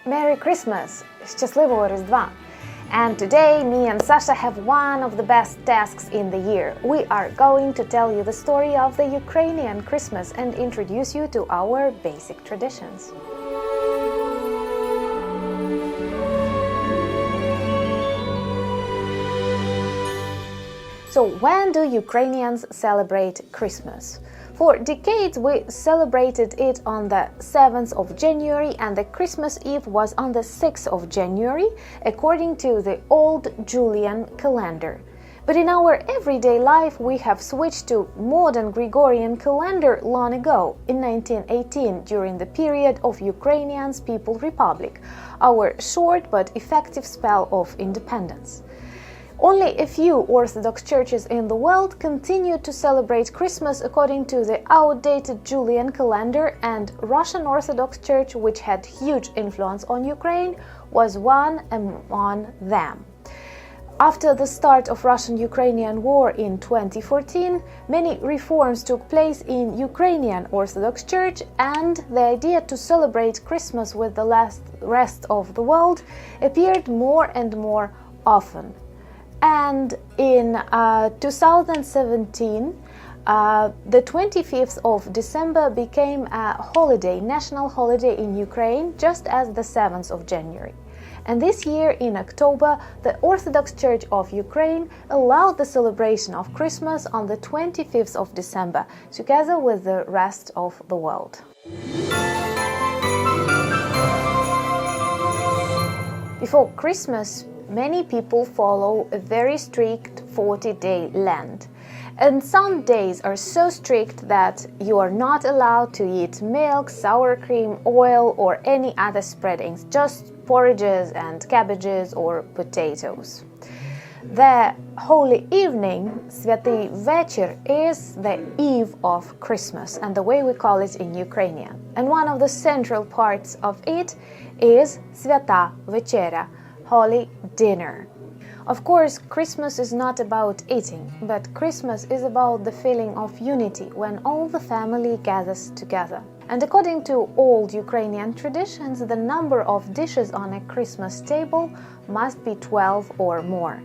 Merry Christmas! Щасливого Різдва! And today, me and Sasha have one of the best tasks in the year. We are going to tell you the story of the Ukrainian Christmas and introduce you to our basic traditions. So, when do Ukrainians celebrate Christmas? For decades, we celebrated it on the 7th of January, and the Christmas Eve was on the 6th of January, according to the old Julian calendar. But in our everyday life, we have switched to modern Gregorian calendar long ago, in 1918, during the period of Ukrainian People's Republic, our short but effective spell of independence. Only a few Orthodox churches in the world continue to celebrate Christmas according to the outdated Julian calendar, and Russian Orthodox Church, which had huge influence on Ukraine, was one among them. After the start of Russian-Ukrainian War in 2014, many reforms took place in Ukrainian Orthodox Church, and the idea to celebrate Christmas with the rest of the world appeared more and more often. And in 2017, the 25th of December became a holiday, national holiday in Ukraine, just as the 7th of January. And this year, in October, the Orthodox Church of Ukraine allowed the celebration of Christmas on the 25th of December, together with the rest of the world. Before Christmas, many people follow a very strict 40-day Lent. And some days are so strict that you are not allowed to eat milk, sour cream, oil, or any other spreadings, just porridges and cabbages or potatoes. The Holy Evening, Святий Вечір, is the eve of Christmas, and the way we call it in Ukrainian. And one of the central parts of it is Свята Вечеря, Holy Dinner. Of course, Christmas is not about eating, but Christmas is about the feeling of unity when all the family gathers together. And according to old Ukrainian traditions, the number of dishes on a Christmas table must be 12 or more.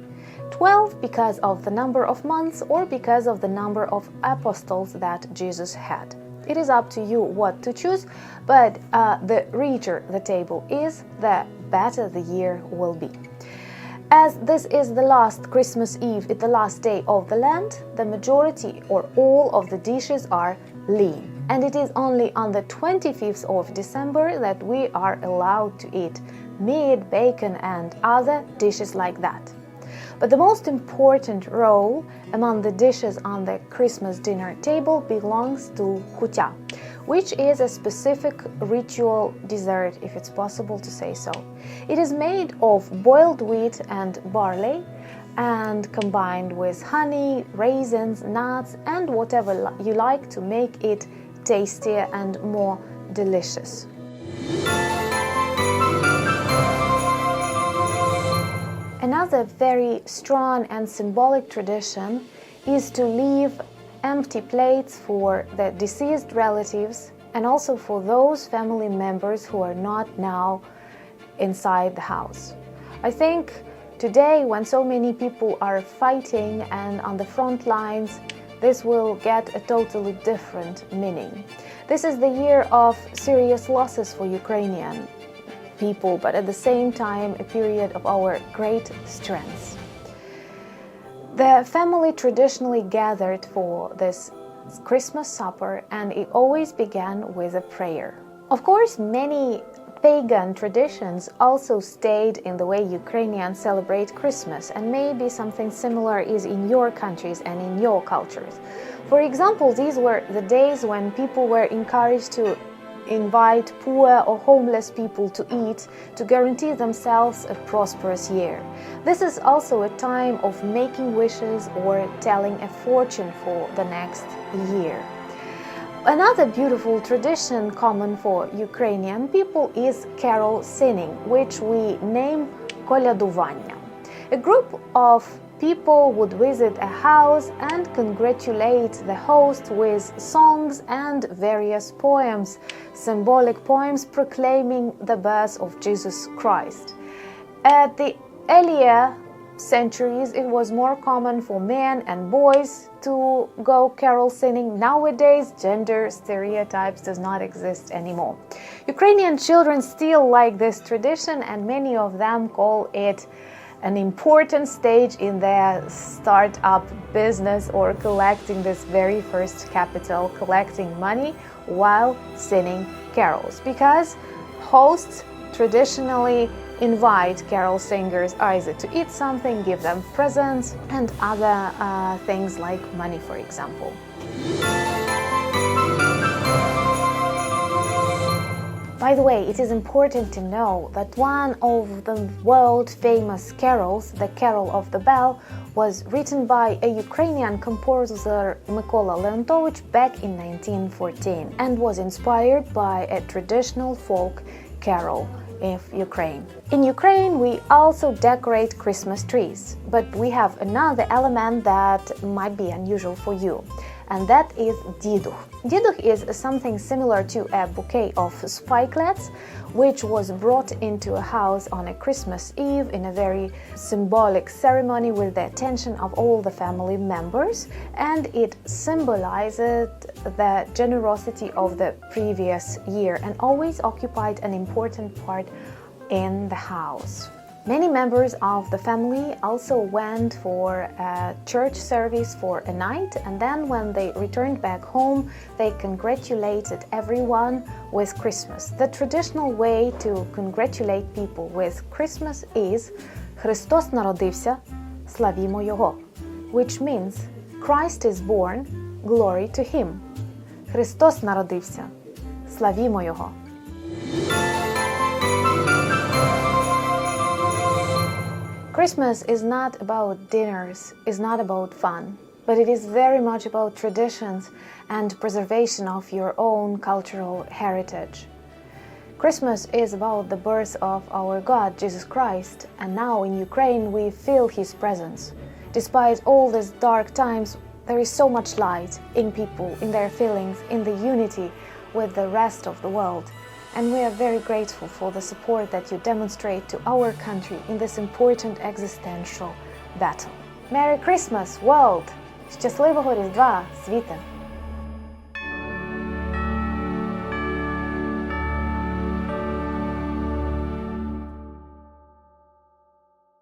12 because of the number of months or because of the number of apostles that Jesus had. It is up to you what to choose, but the richer the table is, the better the year will be. As this is the last Christmas Eve, the last day of the Lent, the majority or all of the dishes are lean. And it is only on the 25th of December that we are allowed to eat meat, bacon, and other dishes like that. But the most important role among the dishes on the Christmas dinner table belongs to kutya, which is a specific ritual dessert, if it's possible to say so. It is made of boiled wheat and barley and combined with honey, raisins, nuts, and whatever you like to make it tastier and more delicious. Another very strong and symbolic tradition is to leave empty plates for the deceased relatives and also for those family members who are not now inside the house. I think today, when so many people are fighting and on the front lines, this will get a totally different meaning. This is the year of serious losses for Ukrainian people, but at the same time a period of our great strength. The family traditionally gathered for this Christmas supper, and it always began with a prayer. Of course, many pagan traditions also stayed in the way Ukrainians celebrate Christmas, and maybe something similar is in your countries and in your cultures. For example, these were the days when people were encouraged to invite poor or homeless people to eat to guarantee themselves a prosperous year. This is also a time of making wishes or telling a fortune for the next year. Another beautiful tradition common for Ukrainian people is carol singing, which we name колядування. A group of people would visit a house and congratulate the host with songs and various poems, symbolic poems proclaiming the birth of Jesus Christ. At the earlier centuries, it was more common for men and boys to go carol singing. Nowadays, gender stereotypes does not exist anymore. Ukrainian children still like this tradition, and many of them call it an important stage in their startup business or collecting this very first capital, collecting money while singing carols, because hosts traditionally invite carol singers either to eat something, give them presents, and other things like money, for example. By the way, it is important to know that one of the world-famous carols, the Carol of the Bell, was written by a Ukrainian composer Mykola Leontovich back in 1914 and was inspired by a traditional folk carol of Ukraine. In Ukraine, we also decorate Christmas trees, but we have another element that might be unusual for you, and that is diduch. Diduch is something similar to a bouquet of spikelets, which was brought into a house on a Christmas Eve in a very symbolic ceremony with the attention of all the family members, and it symbolized the generosity of the previous year and always occupied an important part in the house. Many members of the family also went for a church service for a night, and then when they returned back home, they congratulated everyone with Christmas. The traditional way to congratulate people with Christmas is «Христос народився, славімо Його», which means Christ is born, glory to Him. Христос народився, славімо Його. Christmas is not about dinners, is not about fun, but it is very much about traditions and preservation of your own cultural heritage. Christmas is about the birth of our God, Jesus Christ, and now in Ukraine we feel His presence. Despite all these dark times, there is so much light in people, in their feelings, in the unity with the rest of the world. And we are very grateful for the support that you demonstrate to our country in this important existential battle. Merry Christmas, world! Щасливого Різдва, світе!